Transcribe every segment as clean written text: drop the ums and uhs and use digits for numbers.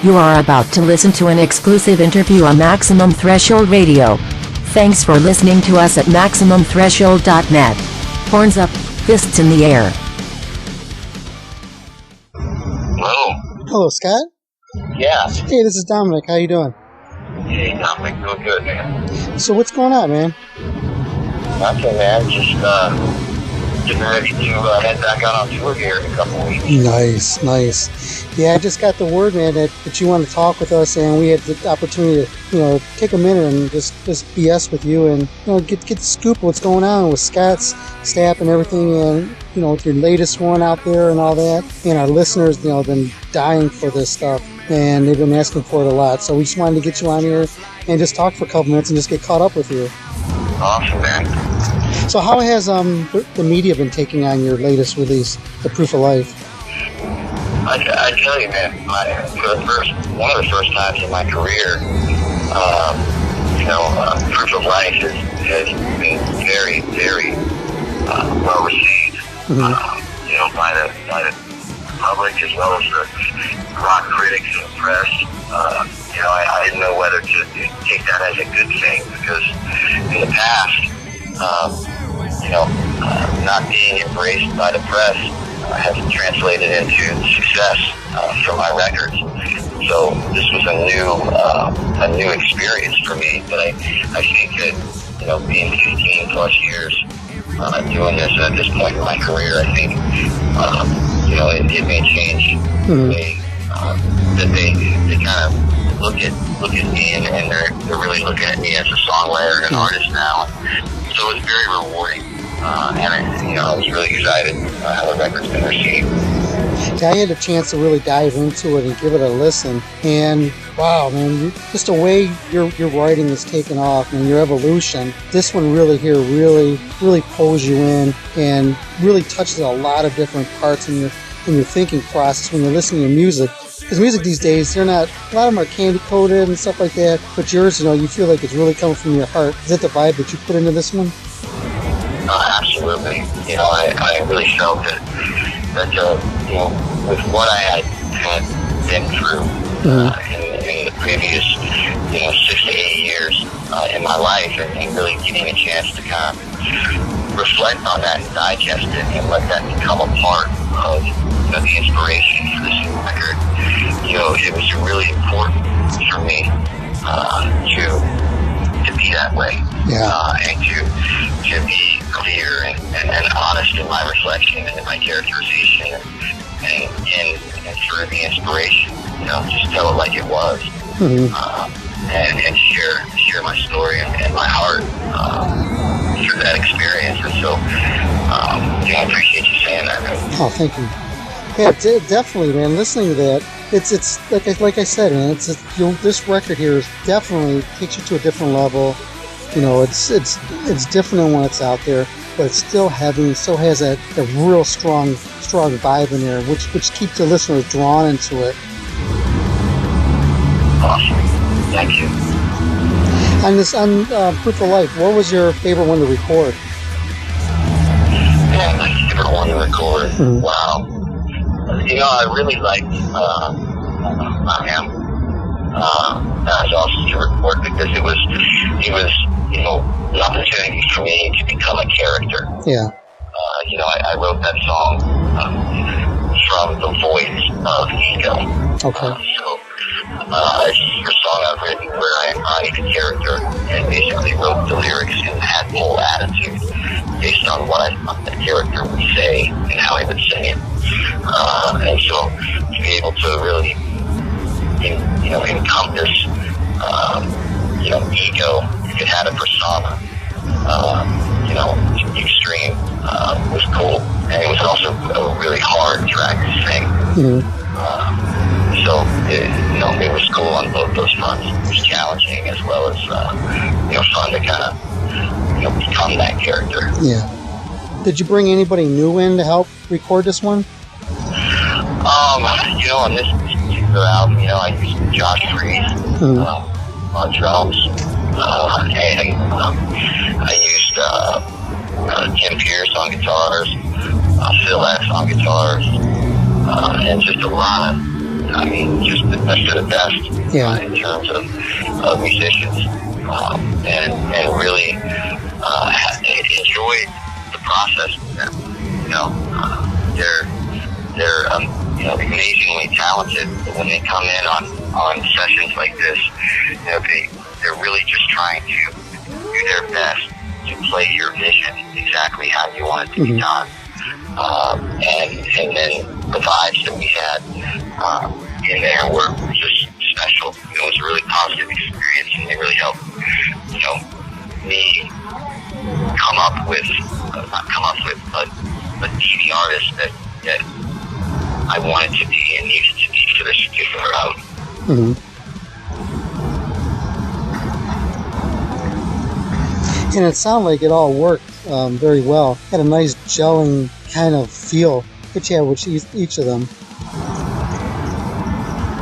You are about to listen to an exclusive interview on Maximum Threshold Radio. Thanks for listening to us at MaximumThreshold.net. Horns up, fists in the air. Hello. Hello, Scott. Yeah. Hey, this is Dominic. How you doing? Hey, Dominic. Doing good, man. So what's going on, man? Nothing, man. Just getting ready to head back out on tour here in a couple of weeks. Nice. Yeah, I just got the word, man, that you want to talk with us, and we had the opportunity to, take a minute and just BS with you and, get the scoop of what's going on with Scott's Stapp and everything, and, with your latest one out there and all that. And our listeners, have been dying for this stuff, and they've been asking for it a lot. So we just wanted to get you on here and just talk for a couple minutes and just get caught up with you. Awesome, man. So how has the media been taking on your latest release, The Proof of Life? I tell you, man, one of the first times in my career, Proof of Life has been very, very well received, by the public as well as the rock critics and the press. I didn't know whether to take that as a good thing, because in the past, not being embraced by the press has translated into success for my records. So this was a new experience for me. But I think that being 15 plus years doing this at this point in my career, I think it may change the way that they kind of look at me, and they're really looking at me as a songwriter and an artist now. So it was very rewarding, and I was really excited how the record's been received. I had a chance to really dive into it and give it a listen, and wow, man, just the way your writing is taken off and your evolution. This one really pulls you in and really touches a lot of different parts in your thinking process when you're listening to music. Because music these days, a lot of them are candy coated and stuff like that, but yours, you feel like it's really coming from your heart. Is that the vibe that you put into this one? Absolutely. I really felt that with what I had been through in the previous 6 to 8 years in my life, and really getting a chance to kind of reflect on that and digest it and let that become a part of the inspiration for this new record. It was really important for me to be that way, and to be clear and honest in my reflection and in my characterization, and for the inspiration, just tell it like it was, and share my story and my heart through that experience. And so, I appreciate you saying that. Oh, thank you. Yeah, definitely, man. Listening to that, it's like I said, man. This record here definitely takes you to a different level. It's different than when it's out there, but it's still heavy. It still has a real strong vibe in there, which keeps the listeners drawn into it. Awesome, thank you. On Proof of Life, what was your favorite one to record? Man, my favorite one to record. Wow. I really liked I Am. That was awesome to record, because it was an opportunity for me to become a character. Yeah. I wrote that song from the voice of ego. Okay. It's a song I've written where I embodied a character and basically wrote the lyrics and had the whole attitude based on what I thought that character would say and how he would sing it. And so to be able to really, encompass, ego, if it had a persona, extreme, was cool. And it was also a really hard track to sing. So it was cool on both those fronts. It was challenging as well as, fun to kind of, become that character. Yeah. Did you bring anybody new in to help record this one? On this particular album, I used Josh Freese on drums, and I used Tim Pierce on guitars, Phil X on guitars, and just a lot I mean, just the best of the best in terms of musicians, and really enjoyed the process with them. You know, they're amazingly talented, but when they come in on sessions like this, you know, they're really just trying to do their best to play your vision exactly how you want it to be done. And then the vibes that we had in there were just special. It was a really positive experience, and they really helped, you know, me not come up with, but be the artist that I wanted to be and needed to be for this particular album. And it sounded like it all worked very well. Had a nice gelling kind of feel that you had with each of them.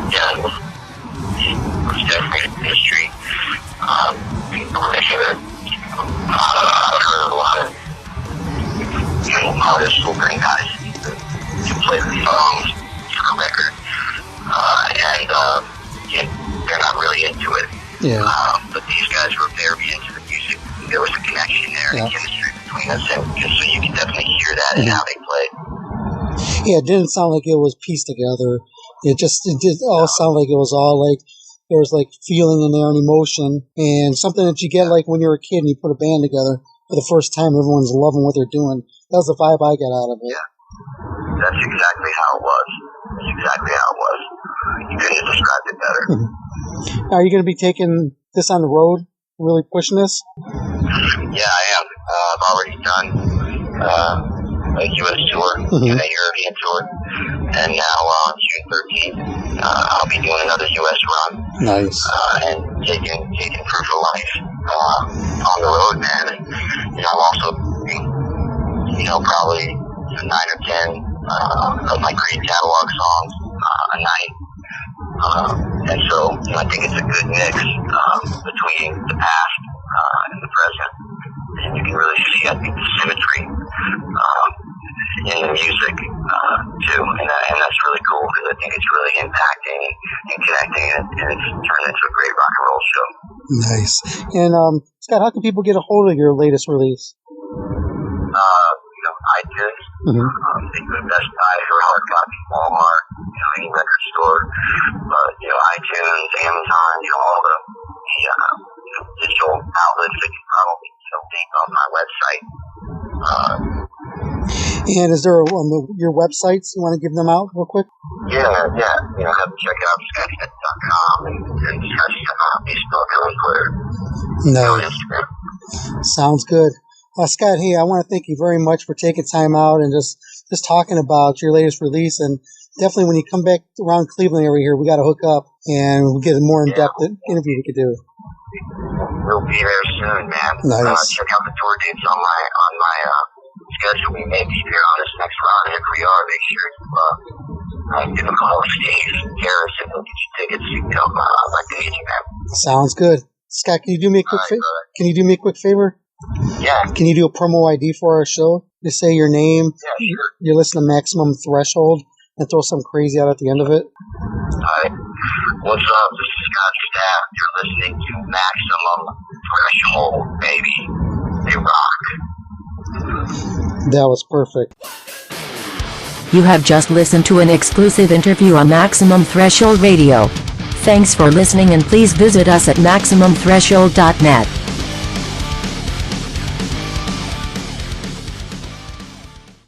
Yeah, it was definitely a history. I've heard of a lot of artists will bring guys to play the songs for a record, and they're not really into it. Yeah. But these guys were very into the music. There was a connection there, and a chemistry between us, and so you can definitely hear that in how they played. Yeah, it didn't sound like it was pieced together. It did all sound like it was all like there was like feeling in there and emotion, and something that you get like when you're a kid and you put a band together for the first time. Everyone's loving what they're doing. That was the vibe I got out of it. Yeah, that's exactly how it was. You couldn't have described it better. Now, are you going to be taking this on the road? Really pushing this? Yeah, I am. I've already done a U.S. tour and a European tour, and now on June 13th, I'll be doing another U.S. run. Nice. And taking Proof of Life on the road, man. And I'll also be, probably 9 or 10 of my great catalog songs a night. And so I think it's a good mix between the past and the present. And you can really see, I think, the symmetry in the music too. And that's really cool because I think it's really impacting and connecting, and it's turned into a great rock and roll show. Nice. And Scott, how can people get a hold of your latest release? iTunes. They go to Best Buy or hard copy, Walmart, any record store, iTunes, Amazon, all the digital outlets that you probably link on my website. And is there your websites? You want to give them out real quick? Yeah. Have to check out ScottStapp.com and ScottStapp on Facebook and on Twitter. Nice. Instagram. Sounds good. Scott, hey, I want to thank you very much for taking time out and just talking about your latest release. And definitely when you come back around Cleveland area here, we got to hook up and we'll get a more in-depth interview we could do. We'll be there soon, man. Nice. Check out the tour dates on my schedule. We may be there on this next run. If we are, make sure you give a call to Steve Harris and we'll get you tickets. I'd like to meet you, man. Sounds good. Scott, can you do me a quick favor? Yeah. Can you do a promo ID for our show? Just say your name. Yeah, sure. You're listening to Maximum Threshold and throw something crazy out at the end of it. All right. What's up? This is Scott Stapp. You're listening to Maximum Threshold, baby. They rock. That was perfect. You have just listened to an exclusive interview on Maximum Threshold Radio. Thanks for listening, and please visit us at MaximumThreshold.net.